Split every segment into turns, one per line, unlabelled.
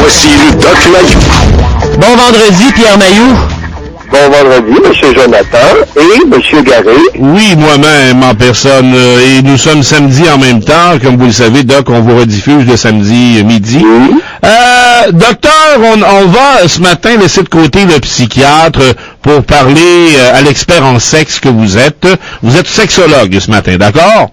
Voici le Doc Mayou.
Bon vendredi, Pierre Mayou.
Bon vendredi, M. Jonathan et M. Garé.
Oui, moi-même, en personne. Et nous sommes samedi en même temps. Comme vous le savez, Doc, on vous rediffuse le samedi midi.
Oui.
Docteur, on va ce matin laisser de côté le psychiatre pour parler à l'expert en sexe que vous êtes. Vous êtes sexologue ce matin, d'accord?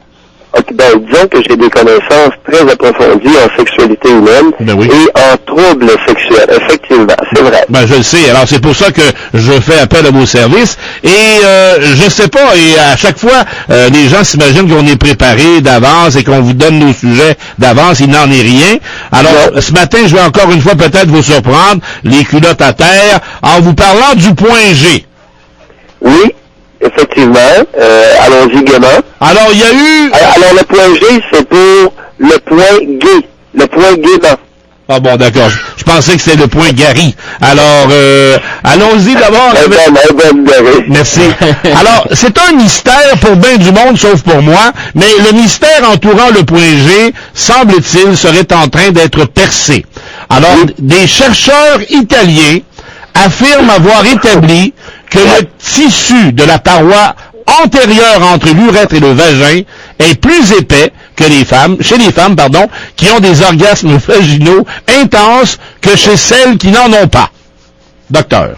Okay, disons que j'ai des connaissances très approfondies en sexualité humaine et en troubles sexuels. Effectivement, c'est vrai.
Je le sais. Alors, c'est pour ça que je fais appel à vos services. Et je sais pas, et à chaque fois, les gens s'imaginent qu'on est préparé d'avance et qu'on vous donne nos sujets d'avance. Il n'en est rien. Alors, ce matin, je vais encore une fois peut-être vous surprendre, les culottes à terre, en vous parlant du point G.
Oui. Effectivement. Allons-y gaiement.
Alors, il y a eu...
Alors, le point G, c'est pour le point gay. Le point gaiement.
Ah bon, d'accord. Je pensais que c'était le point Gary. Alors, allons-y d'abord. Merci. Alors, c'est un mystère pour bien du monde, sauf pour moi, mais le mystère entourant le point G, semble-t-il, serait en train d'être percé. Alors, des chercheurs italiens affirment avoir établi que le tissu de la paroi antérieure entre l'urètre et le vagin est plus épais que chez les femmes, qui ont des orgasmes vaginaux intenses que chez celles qui n'en ont pas. Docteur.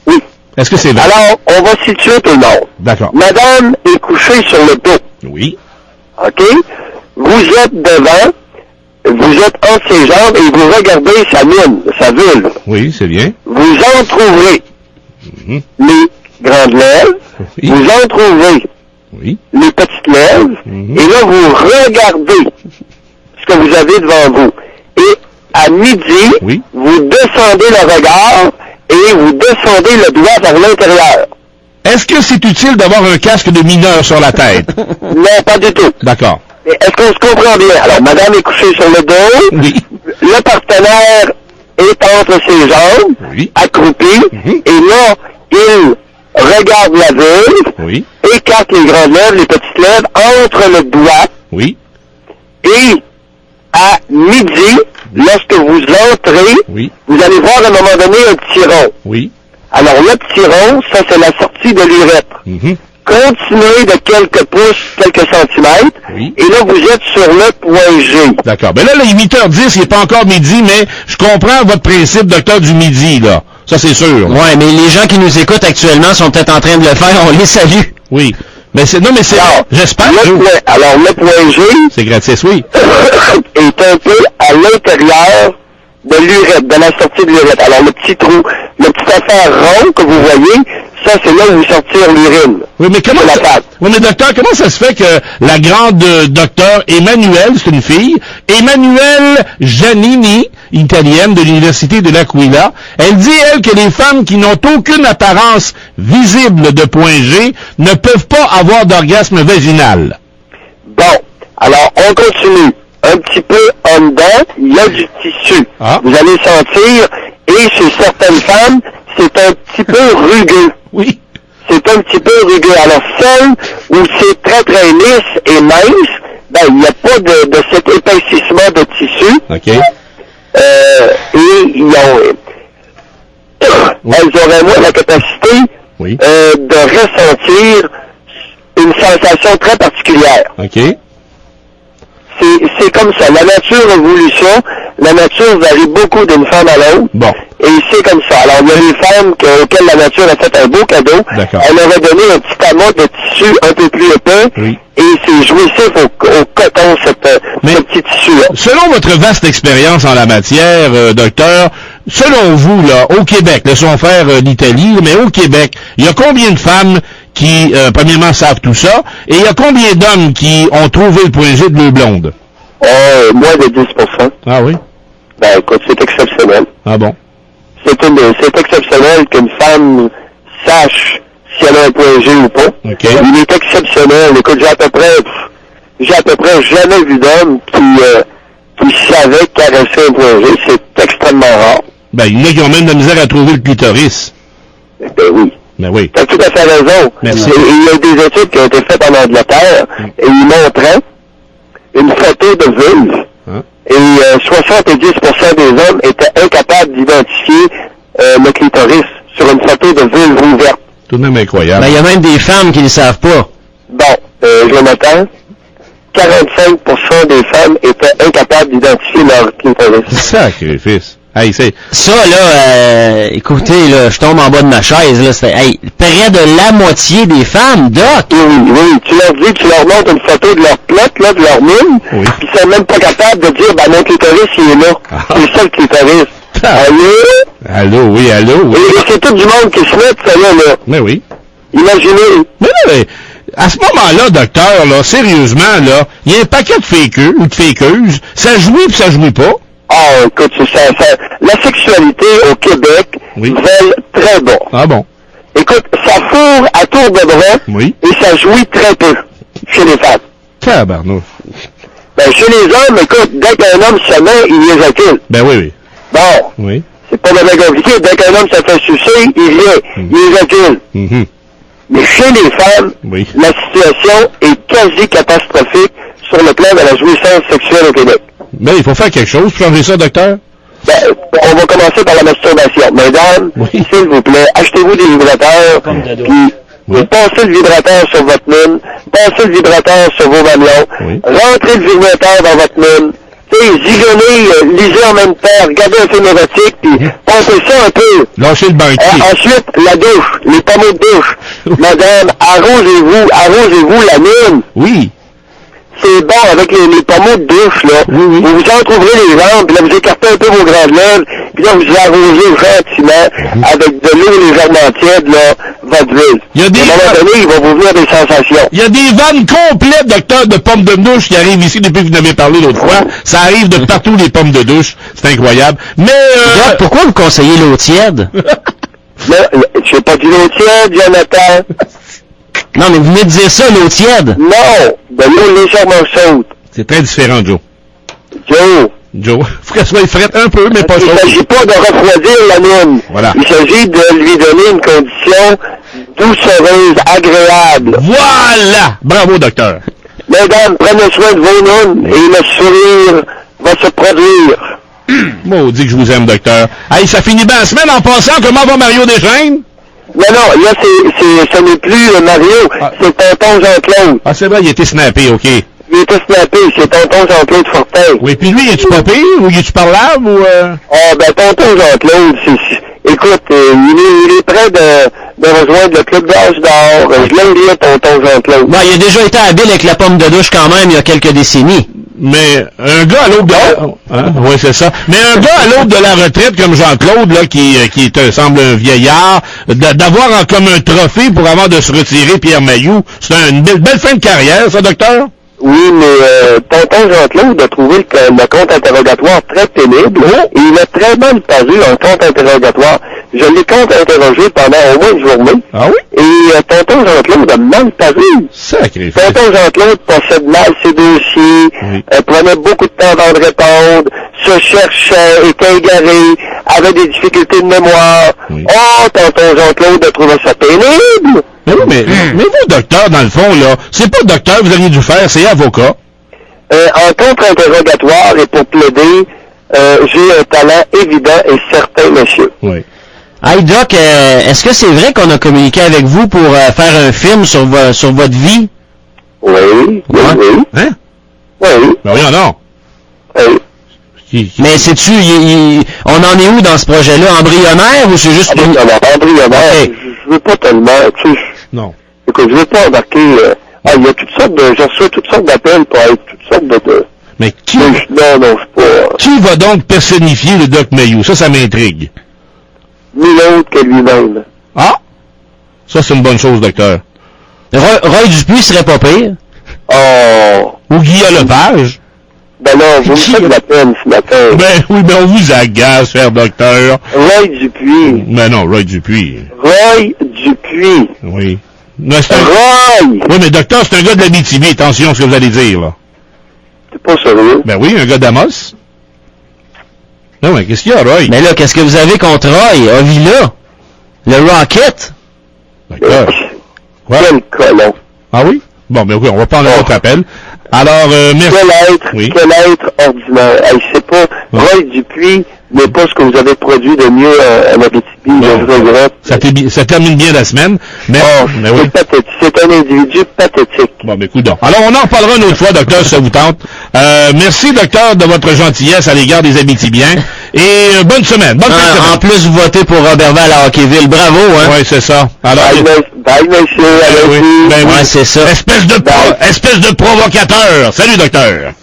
Oui.
Est-ce que c'est vrai?
Alors, on va situer tout le monde.
D'accord.
Madame est couchée sur le dos.
Oui.
OK? Vous êtes devant, vous êtes entre ses jambes et vous regardez sa mine, sa vulve.
Oui, c'est bien.
Vous entreouvrez les grandes lèvres, vous entreouvrez les petites lèvres, et là, vous regardez ce que vous avez devant vous. Et à midi, vous descendez le regard et vous descendez le doigt vers l'intérieur.
Est-ce que c'est utile d'avoir un casque de mineur sur la tête?
Non, pas du tout.
D'accord.
Est-ce qu'on se comprend bien? Alors, madame est couchée sur le dos, le partenaire est entre ses jambes, accroupi, et là, il regarde la vulve, écarte les grandes lèvres, les petites lèvres, entre le doigt, et à midi, lorsque vous entrez, vous allez voir à un moment donné un petit rond. Alors, le petit rond, ça, c'est la sortie de l'urètre. Continuez de quelques pouces, quelques centimètres, et là, vous êtes sur le point G.
D'accord. Ben là, il est 8h10, il n'est pas encore midi, mais je comprends votre principe, docteur, du midi, là. Ça, c'est sûr.
Ouais, mais les gens qui nous écoutent actuellement sont peut-être en train de le faire, on les salue.
Oui. Mais c'est, j'espère.
Alors, le point G.
C'est gratis, oui.
Est un peu à l'intérieur de l'urètre, de la sortie de l'urètre. Alors, le petit trou, le petit affaire rond que vous voyez, ça, c'est là où vous sortir l'urine.
Oui, mais comment docteur, comment ça se fait que la grande docteure Emmanuelle, c'est une fille, Emmanuelle Giannini, italienne de l'Université de l'Aquila, elle dit, elle, que les femmes qui n'ont aucune apparence visible de point G ne peuvent pas avoir d'orgasme vaginal.
Bon, alors, on continue. Un petit peu en dedans, il y a du tissu. Vous allez sentir, et chez certaines femmes, c'est un petit peu rugueux.
Oui.
C'est un petit peu rugueux. Alors, celles où c'est très, très lisse et mince, ben, il n'y a pas de cet épaississement de tissu.
OK.
Et elles auraient moins la capacité de ressentir une sensation très particulière.
OK.
C'est comme ça. La nature évolue ça. La nature varie beaucoup d'une femme à l'autre.
Bon.
Et c'est comme ça. Alors, il y a des femmes auxquelles la nature a fait un beau cadeau.
D'accord.
Elle aurait donné un petit amas de tissu un peu plus épais. Et c'est jouissif au coton, ce petit tissu-là.
Selon votre vaste expérience en la matière, docteur, selon vous, là, au Québec, laissons faire l'Italie, mais au Québec, il y a combien de femmes qui, premièrement, savent tout ça, et il y a combien d'hommes qui ont trouvé le point G de leur blonde?
Moins de 10%.
Ah oui?
Ben, écoute, c'est exceptionnel.
Ah bon?
C'est exceptionnel qu'une femme sache si elle a un point G ou pas.
Okay.
Il est exceptionnel. Écoute, j'ai à peu près jamais vu d'homme qui savait caresser un point G. C'est extrêmement rare.
Ben, il y en a qui ont même de la misère à trouver le clitoris.
Ben oui.
Ben oui.
T'as tout à fait raison.
Merci.
Et il y a des études qui ont été faites en Angleterre et ils montraient une photo de vulve
Hein?
Et 70% des hommes étaient incapables d'identifier le clitoris sur une photo de vulve ouverte.
Tout de même incroyable.
Ben, il y a même des femmes qui ne le savent pas.
Bon, Jonathan, 45% des femmes étaient incapables d'identifier leur clitoris.
Sacrifice. Hey,
ça, là, écoutez, là, je tombe en bas de ma chaise, là, près de la moitié des femmes, Doc!
Oui, tu leur montres une photo de leur plot, là, de leur mine,
oui.
Puis ils sont même pas capables de dire, mon clitoris, il est là. C'est ça, le clitoris.
Allô, oui.
Et c'est tout du monde qui se met, ça, là.
Mais oui.
Imaginez.
Mais, à ce moment-là, docteur, là, sérieusement, là, il y a un paquet de fakeux ou de fakeuses, ça jouit puis ça jouit pas.
Ah, écoute, la sexualité au Québec vole très bon.
Ah bon?
Écoute, ça fourre à tour de bras et ça jouit très peu chez les femmes.
Tabarnouche.
Ben, chez les hommes, écoute, dès qu'un homme se met, il éjacule.
Ben oui.
Bon.
Oui.
C'est pas vraiment compliqué. Dès qu'un homme se fait sucer, il vient. Il éjacule.
Mm-hmm.
Mais chez les femmes, la situation est quasi catastrophique sur le plan de la jouissance sexuelle au Québec.
Mais il faut faire quelque chose pour changer ça, docteur.
Ben, on va commencer par la masturbation. Mesdames, s'il vous plaît, achetez-vous des vibrateurs, puis passez le vibrateur sur votre mine, passez le vibrateur sur vos mamelons, rentrez le vibrateur dans votre mine, zigonnez, lisez en même temps, regardez un film érotique, puis pensez ça un peu.
Lâchez le banquier.
Ensuite, la douche, les pommeaux de douche. Madame, arrosez-vous la mine.
Oui.
C'est bon avec les pommeaux de douche, là.
Oui.
Vous entrouvrez les jambes, puis là, vous écartez un peu vos grandes lèvres, puis là, vous arrosez gentiment, avec de l'eau légèrement tiède, là, votre vulve. À un moment donné, il va vous venir des sensations.
Il y a des vannes complètes, docteur, de pommes de douche qui arrivent ici depuis que vous n'avez parlé l'autre fois. Ça arrive de partout, les pommes de douche. C'est incroyable. Mais,
Doc, pourquoi vous conseillez l'eau tiède?
Je n'ai pas dit l'eau tiède, Jonathan.
Non, mais vous venez de dire ça, l'eau tiède.
Non, de l'eau légèrement chaude.
C'est très différent, Joe.
Joe.
Faut qu'elle soit frette un peu, mais pas chaude.
Il ne s'agit pas de refroidir la mine.
Voilà.
Il s'agit de lui donner une condition doucereuse, agréable.
Voilà! Bravo, docteur.
Mesdames, prenez soin de vos nonnes et le sourire va se produire.
Maudit que je vous aime, docteur. Hey, ça finit bien la semaine en passant. Comment va Mario Deschaines?
Non, là, ce n'est plus Mario, c'est tonton Jean-Claude.
Ah, c'est vrai, il était snappé, OK.
Il était snappé, c'est tonton Jean-Claude Fortin.
Oui, puis lui, est-tu pas pire, ou est-tu parlable, ou
ben, tonton Jean-Claude, écoute, il est prêt de rejoindre le club d'âge d'or. Je l'aime bien, tonton Jean-Claude.
Ben, il a déjà été habile avec la pomme de douche quand même, il y a quelques décennies.
Mais un gars à l'autre de oui, c'est ça. Mais un gars à l'autre de la retraite comme Jean-Claude, là, qui semble un vieillard, d'avoir comme un trophée pour avoir de se retirer Pierre Mailloux, c'est une belle fin de carrière, ça, docteur?
Oui, mais tonton Jean-Claude a trouvé le compte interrogatoire très pénible et il a très mal paru un compte interrogatoire. Je l'ai compte interrogé pendant au moins une journée.
Ah oui? Et
tonton Jean-Claude a mal paru.
Sacrifice.
Tonton Jean-Claude possède mal ses dossiers, prenait beaucoup de temps avant de répondre, se cherchait, était égaré, avait des difficultés de mémoire. Oh, tonton Jean-Claude a trouvé ça pénible.
Mais oui, mais vous, docteur, dans le fond, là, c'est pas docteur que vous auriez dû faire, c'est avocat.
En contre-interrogatoire et pour plaider, j'ai un talent évident et certain, monsieur.
Oui.
Hey, Doc, est-ce que c'est vrai qu'on a communiqué avec vous pour faire un film sur votre vie?
Oui.
Hein?
Oui.
Ben oui, non.
Oui.
Mais sais-tu, on en est où dans ce projet-là? Embryonnaire ou c'est juste...
Embryonnaire. Okay. Je veux pas tellement, tu sais...
Non.
Écoute, je veux pas embarquer... il y a toutes sortes de... J'ai reçu toutes sortes d'appels pour être toutes sortes de...
Mais qui...
Non, je sais pas...
Qui va donc personnifier le Doc Mailloux? Ça m'intrigue.
Nul autre que lui-même.
Ah! Ça, c'est une bonne chose, docteur.
Roy Dupuis serait pas pire.
Oh!
Ou Guillaume Lepage.
Ben non, vous me faites de la peine ce matin.
Ben oui, mais on vous agace, cher docteur.
Roy Dupuis.
Ben non, Roy Dupuis.
Roy Dupuis.
Oui.
Non, Roy!
Oui, mais docteur, c'est un gars de l'Abitibi. Attention à ce que vous allez dire, là.
C'est pas sérieux?
Ben oui, un gars d'Amos. Non, mais qu'est-ce qu'il y a, Roy?
Mais là, qu'est-ce que vous avez contre Roy? Avila? Le Rocket?
D'accord.
Quel colon.
Ah oui? Bon, mais oui, on va prendre un autre appel. Alors, merci.
Quel être ordinaire. Hey, je sais pas, Roy Dupuis n'est pas ce que vous avez produit de mieux en Abitibi, je regrette.
Ça termine bien la semaine, mais, mais oui.
Pathétique. C'est un individu pathétique.
Bon, mais écoute donc. Alors, on en reparlera une autre fois, docteur, si ça vous tente. Merci, docteur, de votre gentillesse à l'égard des Abitibiens. Et bonne semaine. Bonne fin de semaine.
En plus, vous votez pour Robertval à Hockeyville. Bravo, hein?
Oui, c'est ça. Alors,
bye, monsieur.
oui. Ben oui,
c'est ça.
Espèce de provocateur. Salut, docteur.